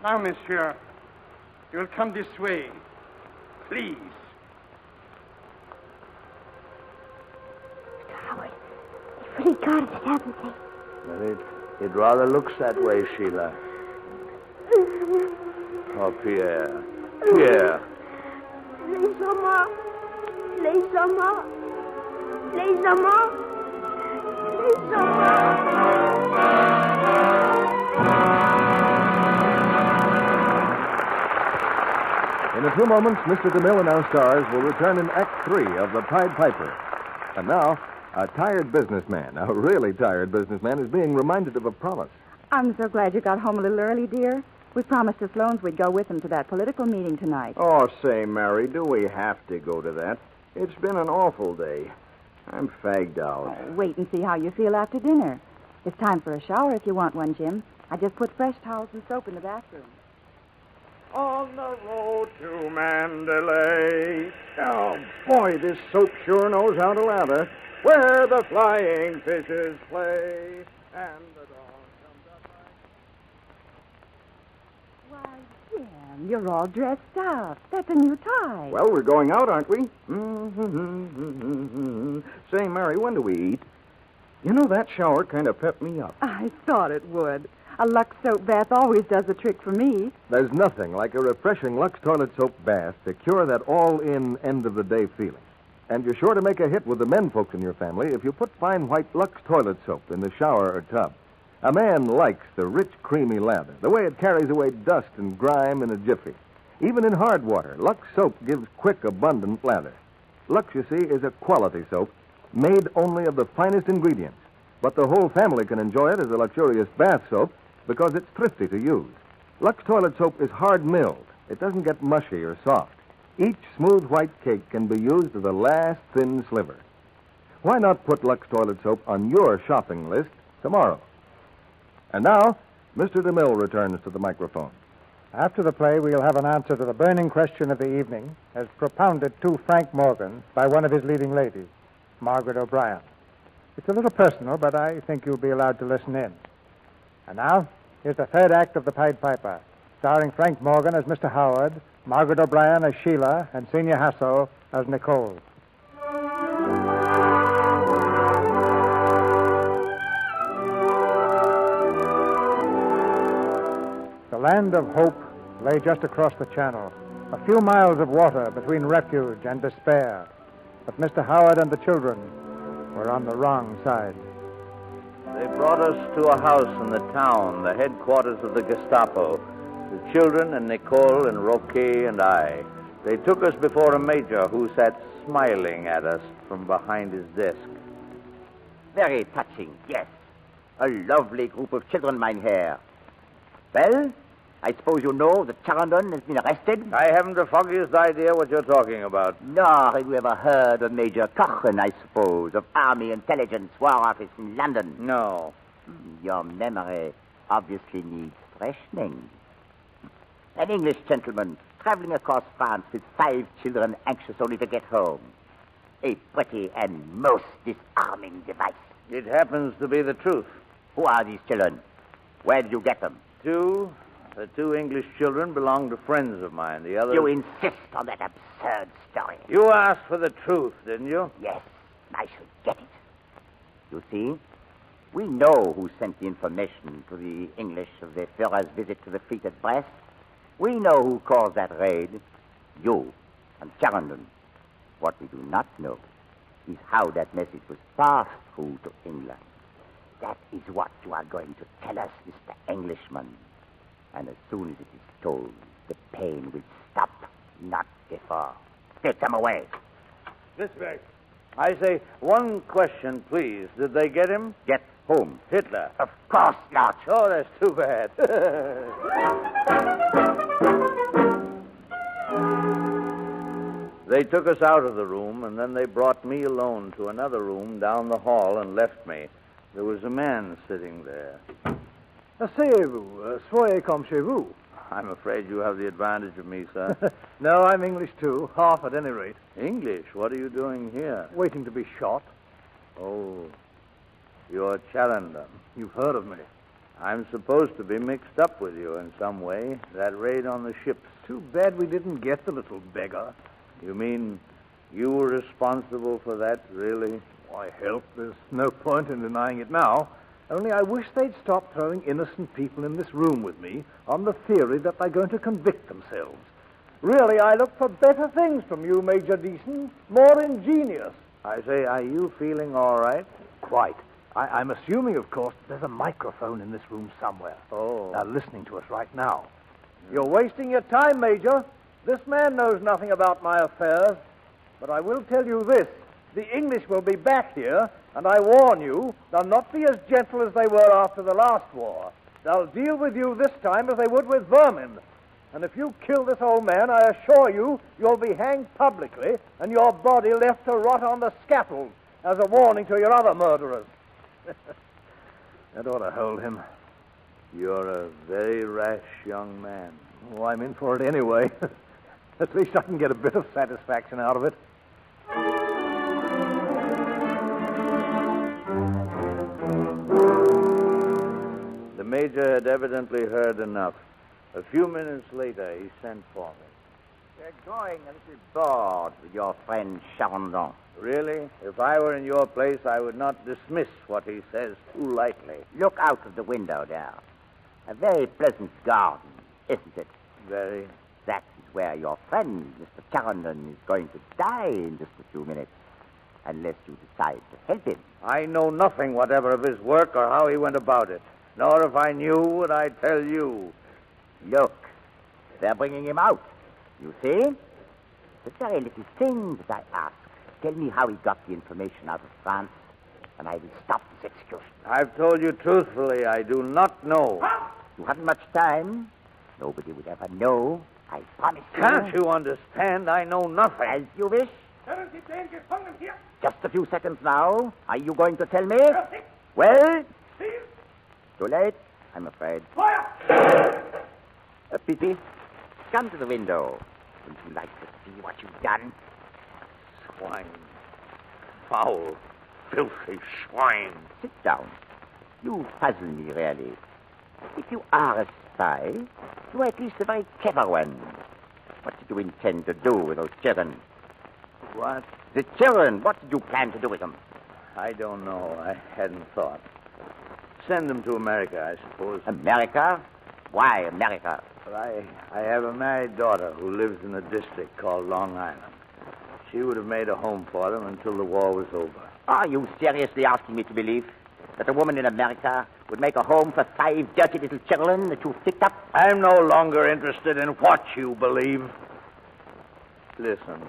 Now, monsieur, you will come this way. Please. Howard, they've really got us, haven't they? Well, it rather looks that way, Sheila. Oh, Pierre. Pierre. Les amants. Les amants. Les amants. Les amants. In a few moments, Mr. DeMille and our stars will return in Act 3 of The Pied Piper. And now, a tired businessman, a really tired businessman, is being reminded of a promise. I'm so glad you got home a little early, dear. We promised the Sloanes we'd go with them to that political meeting tonight. Oh, say, Mary, do we have to go to that? It's been an awful day. I'm fagged out. Wait and see how you feel after dinner. It's time for a shower if you want one, Jim. I just put fresh towels and soap in the bathroom. On the road to Mandalay. Oh, boy, this soap sure knows how to lather. Where the flying fishes play. And the dawn comes up. Why, Jim, you're all dressed up. That's a new tie. Well, we're going out, aren't we? Say, Mary, when do we eat? You know, that shower kind of pepped me up. I thought it would. A Lux soap bath always does the trick for me. There's nothing like a refreshing Lux toilet soap bath to cure that all-in, end-of-the-day feeling. And you're sure to make a hit with the men folks in your family if you put fine white Lux toilet soap in the shower or tub. A man likes the rich, creamy lather, the way it carries away dust and grime in a jiffy. Even in hard water, Lux soap gives quick, abundant lather. Lux, you see, is a quality soap made only of the finest ingredients. But the whole family can enjoy it as a luxurious bath soap because it's thrifty to use. Lux toilet soap is hard milled. It doesn't get mushy or soft. Each smooth white cake can be used to the last thin sliver. Why not put Lux toilet soap on your shopping list tomorrow? And now, Mr. DeMille returns to the microphone. After the play, we'll have an answer to the burning question of the evening, as propounded to Frank Morgan by one of his leading ladies, Margaret O'Brien. It's a little personal, but I think you'll be allowed to listen in. And now, here's the third act of The Pied Piper, starring Frank Morgan as Mr. Howard, Margaret O'Brien as Sheila, and Senior Hasso as Nicole. The land of hope lay just across the channel, a few miles of water between refuge and despair. But Mr. Howard and the children were on the wrong side. They brought us to a house in the town, the headquarters of the Gestapo. The children and Nicole and Roquet and I. They took us before a major who sat smiling at us from behind his desk. Very touching, yes. A lovely group of children, mein Herr. Well, I suppose you know that Charandon has been arrested? I haven't the foggiest idea what you're talking about. Nor have you ever heard of Major Cochrane, I suppose, of Army Intelligence War Office in London? No. Your memory obviously needs freshening. An English gentleman traveling across France with 5 children anxious only to get home. A pretty and most disarming device. It happens to be the truth. Who are these children? Where did you get them? The 2 English children belong to friends of mine. The others... You insist on that absurd story. You asked for the truth, didn't you? Yes, I shall get it. You see, we know who sent the information to the English of the Führer's visit to the fleet at Brest. We know who caused that raid. You and Charandon. What we do not know is how that message was passed through to England. That is what you are going to tell us, Mr. Englishman. And as soon as it is told, the pain will stop, not before. Take them away. This way. I say, one question, please. Did they get him? Get whom? Hitler. Of course not. Oh, that's too bad. They took us out of the room, and then they brought me alone to another room down the hall and left me. There was a man sitting there. Asseyez-vous. Soyez comme chez vous. I'm afraid you have the advantage of me, sir. No, I'm English, too. Half at any rate. English? What are you doing here? Waiting to be shot. Oh, you're Challenger. You've heard of me. I'm supposed to be mixed up with you in some way. That raid on the ships. Too bad we didn't get the little beggar. You mean you were responsible for that, really? Why, helped. There's no point in denying it now. Only I wish they'd stop throwing innocent people in this room with me on the theory that they're going to convict themselves. Really, I look for better things from you, Major Deason. More ingenious. I say, are you feeling all right? Quite. I'm assuming, of course, there's a microphone in this room somewhere. Oh. They're listening to us right now. You're wasting your time, Major. This man knows nothing about my affairs. But I will tell you this. The English will be back here, and I warn you, they'll not be as gentle as they were after the last war. They'll deal with you this time as they would with vermin. And if you kill this old man, I assure you, you'll be hanged publicly and your body left to rot on the scaffold as a warning to your other murderers. That ought to hold him. You're a very rash young man. Oh, I'm in for it anyway. At least I can get a bit of satisfaction out of it. The major had evidently heard enough. A few minutes later, he sent for me. You're going a little bored with your friend Charandon. Really? If I were in your place, I would not dismiss what he says too lightly. Look out of the window there. A very pleasant garden, isn't it? Very. That is where your friend, Mr. Carrington, is going to die in just a few minutes, unless you decide to help him. I know nothing whatever of his work or how he went about it. Nor if I knew would I tell you. Look, they're bringing him out. You see? It's a very little thing that I ask. Tell me how he got the information out of France, and I will stop this execution. I've told you truthfully, I do not know. You haven't much time. Nobody would ever know. I promise you. Can't you understand? I know nothing. As you wish. Just a few seconds now. Are you going to tell me? Well? Too late, I'm afraid. Pippi, come to the window. Would you like to see what you've done? Swine. Foul, filthy swine. Sit down. You puzzle me, really. If you are a spy, you are at least a very clever one. What did you intend to do with those children? What? The children. What did you plan to do with them? I don't know. I hadn't thought. Send them to America, I suppose. America? Why America? But I have a married daughter who lives in a district called Long Island. She would have made a home for them until the war was over. Are you seriously asking me to believe that a woman in America would make a home for 5 dirty little children that you've picked up? I'm no longer interested in what you believe. Listen,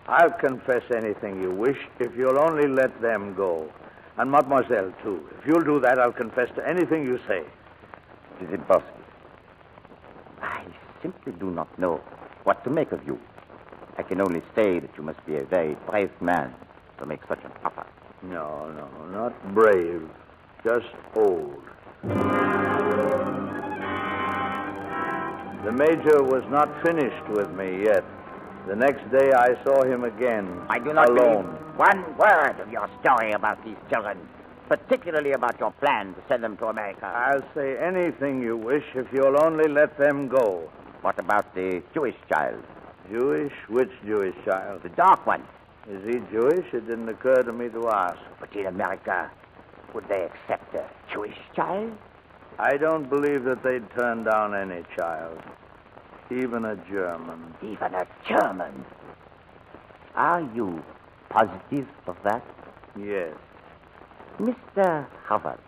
I'll confess anything you wish if you'll only let them go. And Mademoiselle, too. If you'll do that, I'll confess to anything you say. It is impossible. I simply do not know what to make of you. I can only say that you must be a very brave man to make such an offer. No, not brave. Just old. The Major was not finished with me yet. The next day I saw him again. I do not alone. believe one word of your story about these children, particularly about your plan to send them to America. I'll say anything you wish if you'll only let them go. What about the Jewish child? Jewish? Which Jewish child? The dark one. Is he Jewish? It didn't occur to me to ask. But in America, would they accept a Jewish child? I don't believe that they'd turn down any child. Even a German. Even a German? Are you positive of that? Yes. Mr. Howard,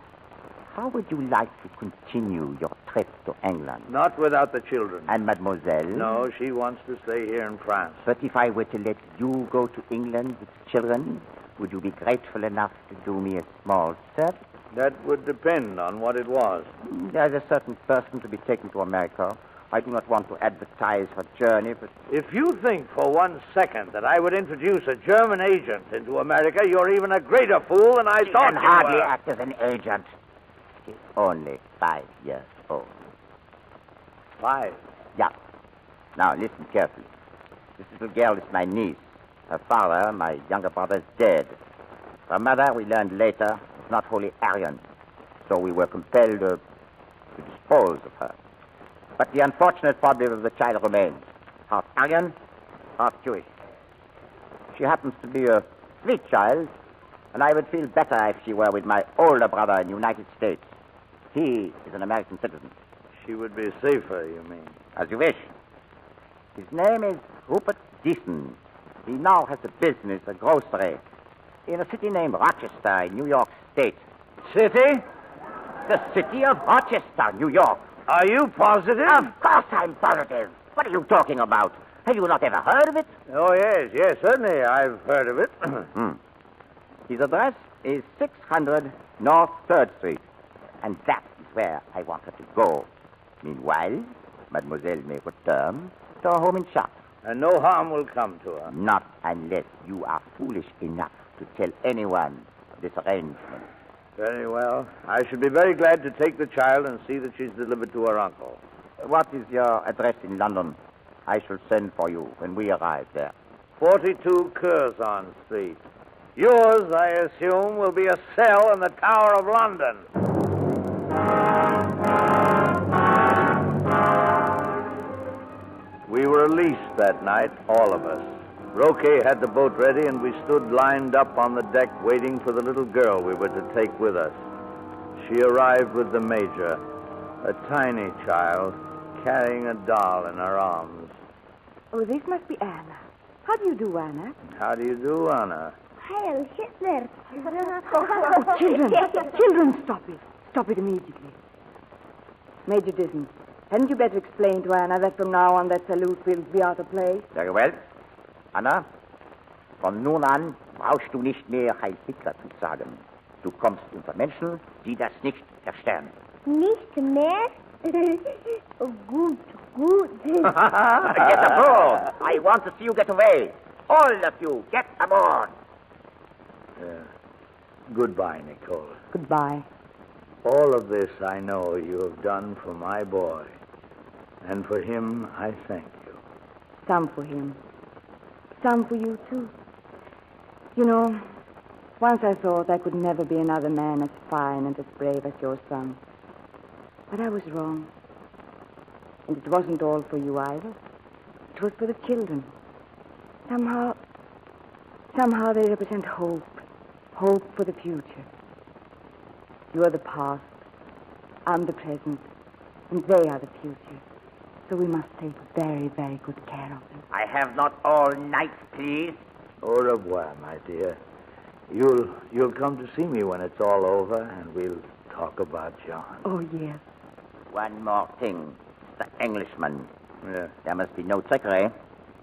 how would you like to continue your trip to England? Not without the children. And Mademoiselle? No, she wants to stay here in France. But if I were to let you go to England with the children, would you be grateful enough to do me a small service? That would depend on what it was. There's a certain person to be taken to America. I do not want to advertise her journey, but... If you think for 1 second that I would introduce a German agent into America, you're even a greater fool than I thought you were. She can hardly act as an agent. She's only 5 years old. 5? Yeah. Now, listen carefully. This little girl is my niece. Her father, my younger brother, is dead. Her mother, we learned later, was not wholly Aryan, so we were compelled to dispose of her. But the unfortunate problem of the child remains. Half Aryan, half Jewish. She happens to be a sweet child, and I would feel better if she were with my older brother in the United States. He is an American citizen. She would be safer, you mean? As you wish. His name is Rupert Deason. He now has a business, a grocery, in a city named Rochester in New York State. City? The city of Rochester, New York. Are you positive? Of course I'm positive. What are you talking about? Have you not ever heard of it? Oh, yes, certainly I've heard of it. His address is 600 North 3rd Street, and that is where I want her to go. Meanwhile, Mademoiselle may return to her home in Chartres. And no harm will come to her. Not unless you are foolish enough to tell anyone of this arrangement. Very well. I should be very glad to take the child and see that she's delivered to her uncle. What is your address in London? I shall send for you when we arrive there. 42 Curzon Street. Yours, I assume, will be a cell in the Tower of London. We were released that night, all of us. Roque had the boat ready, and we stood lined up on the deck waiting for the little girl we were to take with us. She arrived with the Major, a tiny child, carrying a doll in her arms. Oh, this must be Anna. How do you do, Anna? How do you do, Anna? Heil Hitler. Children, stop it. Stop it immediately. Major Disney, hadn't you better explain to Anna that from now on that salute will be out of place? Very well. Anna, von nun an brauchst du nicht mehr Heil Hitler zu sagen. Du kommst unter Menschen, die das nicht verstehen. Nicht mehr? Gut. Get aboard. I want to see you get away. All of you, get aboard. Goodbye, Nicole. Goodbye. All of this I know you have done for my boy. And for him, I thank you. Some for him. Some for you, too. You know, once I thought I could never be another man as fine and as brave as your son. But I was wrong. And it wasn't all for you either. It was for the children. Somehow they represent hope. Hope for the future. You are the past. I'm the present. And they are the future. So we must take very, very good care of them. I have not all night, please. Au revoir, my dear. You'll come to see me when it's all over, and we'll talk about John. Oh, yes. One more thing, the Englishman. Yeah. There must be no trickery.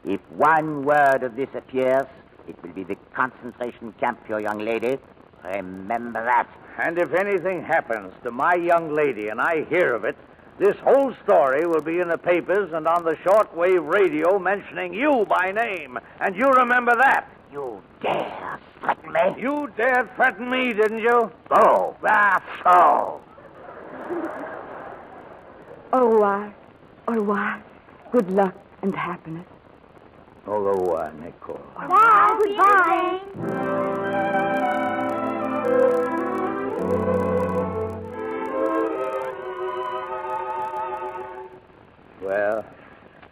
If one word of this appears, it will be the concentration camp for your young lady. Remember that. And if anything happens to my young lady and I hear of it, this whole story will be in the papers and on the shortwave radio mentioning you by name. And you remember that. You dare threaten me? You dared threaten me, didn't you? Oh, that's so. Au revoir. Good luck and happiness. Au revoir, Nicole. Bye. Goodbye. Well,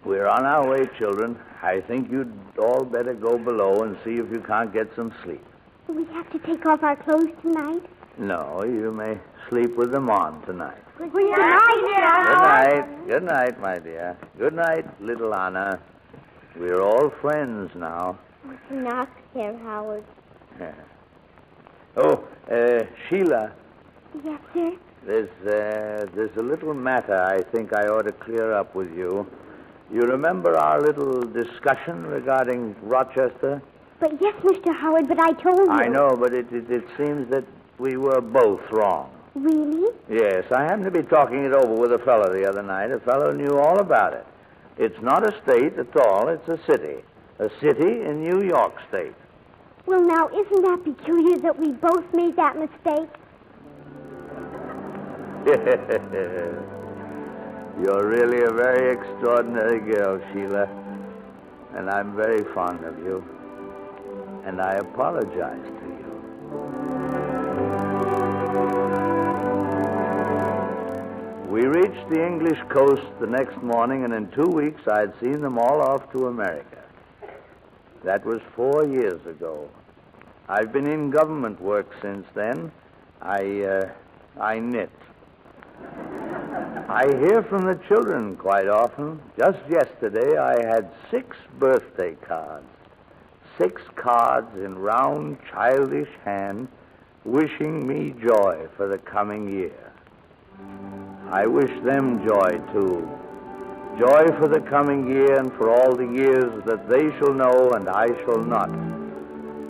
we're on our way, children. I think you'd all better go below and see if you can't get some sleep. Do we have to take off our clothes tonight? No, you may sleep with them on tonight. Good night. Good night, my dear. Good night, little Anna. We're all friends now. Good night, Herr Howard. Sheila. Yes, sir? There's a little matter I think I ought to clear up with you. You remember our little discussion regarding Rochester? But yes, Mr. Howard, but I told you. I know, but it seems that we were both wrong. Really? Yes, I happened to be talking it over with a fellow the other night. A fellow knew all about it. It's not a state at all, it's a city. A city in New York State. Well, now, isn't that peculiar that we both made that mistake? You're really a very extraordinary girl, Sheila. And I'm very fond of you. And I apologize to you. We reached the English coast the next morning, and in 2 weeks I'd seen them all off to America. That was 4 years ago. I've been in government work since then. I knit. I hear from the children quite often. Just yesterday I had 6 birthday cards. 6 cards in round, childish hand wishing me joy for the coming year. I wish them joy, too. Joy for the coming year and for all the years that they shall know and I shall not.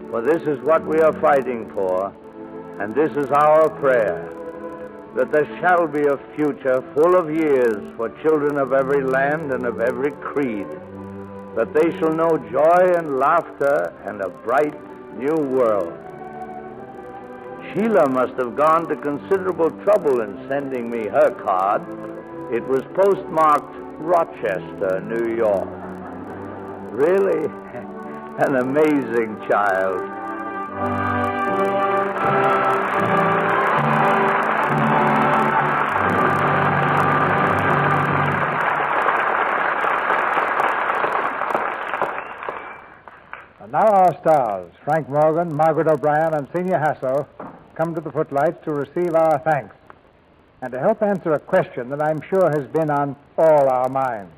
For this is what we are fighting for, and this is our prayer, that there shall be a future full of years for children of every land and of every creed, that they shall know joy and laughter and a bright new world. Sheila must have gone to considerable trouble in sending me her card. It was postmarked Rochester, New York. Really, an amazing child. And now our stars, Frank Morgan, Margaret O'Brien, and Senior Hasso, come to the footlights to receive our thanks and to help answer a question that I'm sure has been on all our minds.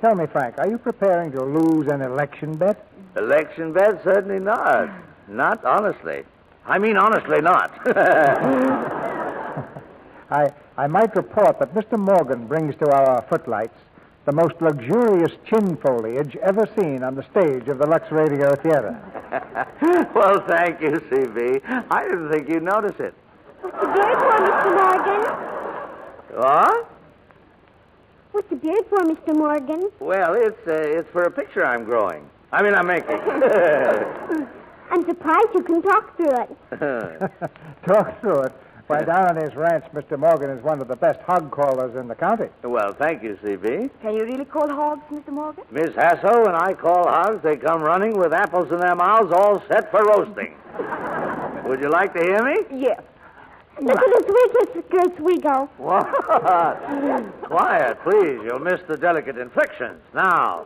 Tell me, Frank, are you preparing to lose an election bet? Election bet? Certainly not. Not honestly. I mean, honestly not. I might report that Mr. Morgan brings to our footlights the most luxurious chin foliage ever seen on the stage of the Lux Radio Theater. Well, thank you, C.B. I didn't think you'd notice it. What's the beard for, Mr. Morgan? What? What's the beard for, Mr. Morgan? Well, it's for a picture I'm making. I'm surprised you can talk through it. Talk through it. Why, down on his ranch, Mr. Morgan is one of the best hog callers in the county. Well, thank you, C.B. Can you really call hogs, Mr. Morgan? Miss Hasso and I call hogs. They come running with apples in their mouths, all set for roasting. Would you like to hear me? Yes. Look at the sweet skirts we go. What? Quiet, please. You'll miss the delicate inflections. Now.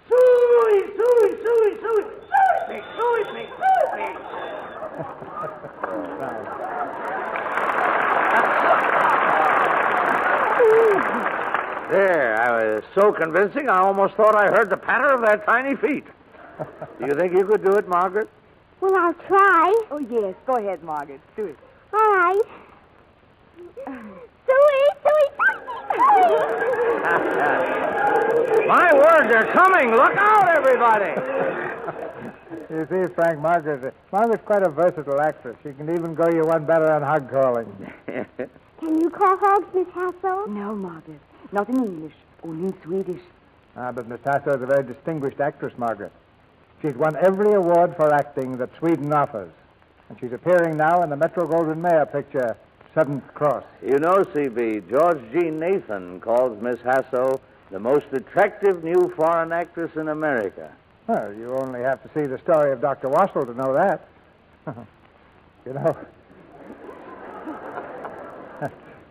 Suey, suey, suey, suey. Suey me, suey me, suey me. There, I was so convincing I almost thought I heard the patter of their tiny feet. Do you think you could do it, Margaret? Well, I'll try. Oh, yes. Go ahead, Margaret. Do it. All right. Suey, suey, suey. My word, they're coming. Look out, everybody. You see, Frank, Margaret's quite a versatile actress. She can even go you one better on hog calling. Can you call hogs, Miss Hassel? No, Margaret. Not in English, only in Swedish. But Miss Hasso is a very distinguished actress, Margaret. She's won every award for acting that Sweden offers. And she's appearing now in the Metro-Goldwyn-Mayer picture, Seventh Cross. You know, C.B., George G. Nathan calls Miss Hasso the most attractive new foreign actress in America. Well, you only have to see the story of Dr. Wassel to know that.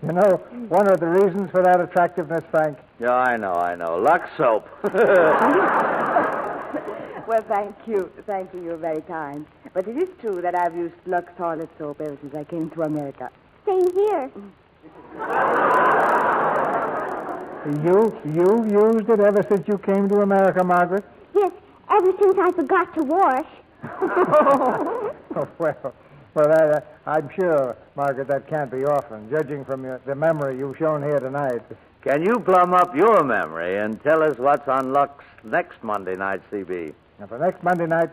You know, one of the reasons for that attractiveness, Frank? Yeah, I know. Lux soap. Well, thank you. Thank you. You're very kind. But it is true that I've used Lux toilet soap ever since I came to America. Same here. You've used it ever since you came to America, Margaret? Yes, ever since I forgot to wash. Oh, well, I'm sure, Margaret, that can't be often, judging from the memory you've shown here tonight. Can you plumb up your memory and tell us what's on Lux next Monday night, C.B.? Now, for next Monday night,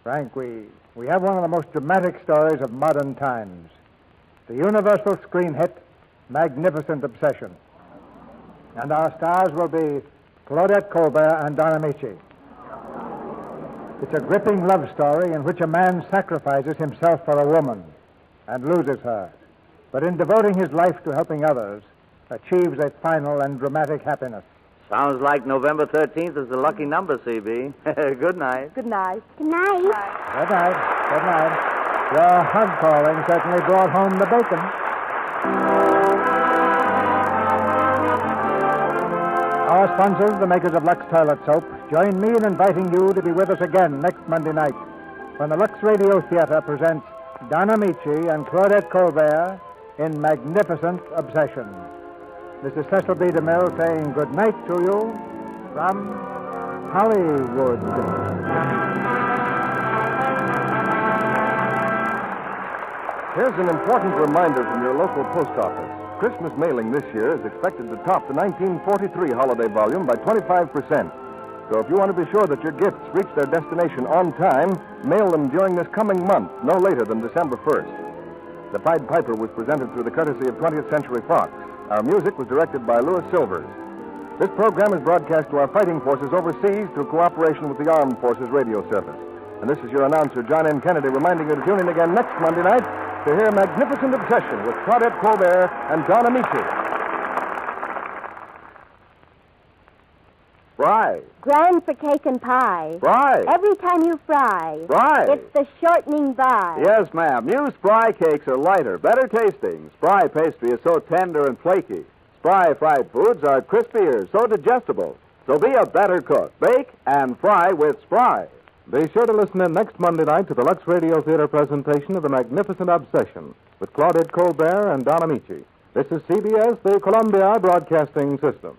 Frank, we have one of the most dramatic stories of modern times. The universal screen hit, Magnificent Obsession. And our stars will be Claudette Colbert and Don Amici. It's a gripping love story in which a man sacrifices himself for a woman and loses her, but in devoting his life to helping others, achieves a final and dramatic happiness. Sounds like November 13th is the lucky number, C.B. Good night. Good night. Good night. Good night. Good night. Your hug calling certainly brought home the bacon. Our sponsors, the makers of Lux Toilet Soap, join me in inviting you to be with us again next Monday night when the Lux Radio Theater presents Don Amici and Claudette Colbert in Magnificent Obsession. This is Cecil B. DeMille saying good night to you from Hollywood. Here's an important reminder from your local post office. Christmas mailing this year is expected to top the 1943 holiday volume by 25%. So if you want to be sure that your gifts reach their destination on time, mail them during this coming month, no later than December 1st. The Pied Piper was presented through the courtesy of 20th Century Fox. Our music was directed by Louis Silvers. This program is broadcast to our fighting forces overseas through cooperation with the Armed Forces Radio Service. And this is your announcer, John N. Kennedy, reminding you to tune in again next Monday night to hear Magnificent Obsession with Claudette Colbert and Don Amici. Fry. Grand for cake and pie. Fry. Every time you fry. Fry. It's the shortening by. Yes, ma'am. New Spry cakes are lighter, better tasting. Spry pastry is so tender and flaky. Spry fried foods are crispier, so digestible. So be a better cook. Bake and fry with Spry. Be sure to listen in next Monday night to the Lux Radio Theater presentation of The Magnificent Obsession with Claudette Colbert and Don Amici. This is CBS, the Columbia Broadcasting System.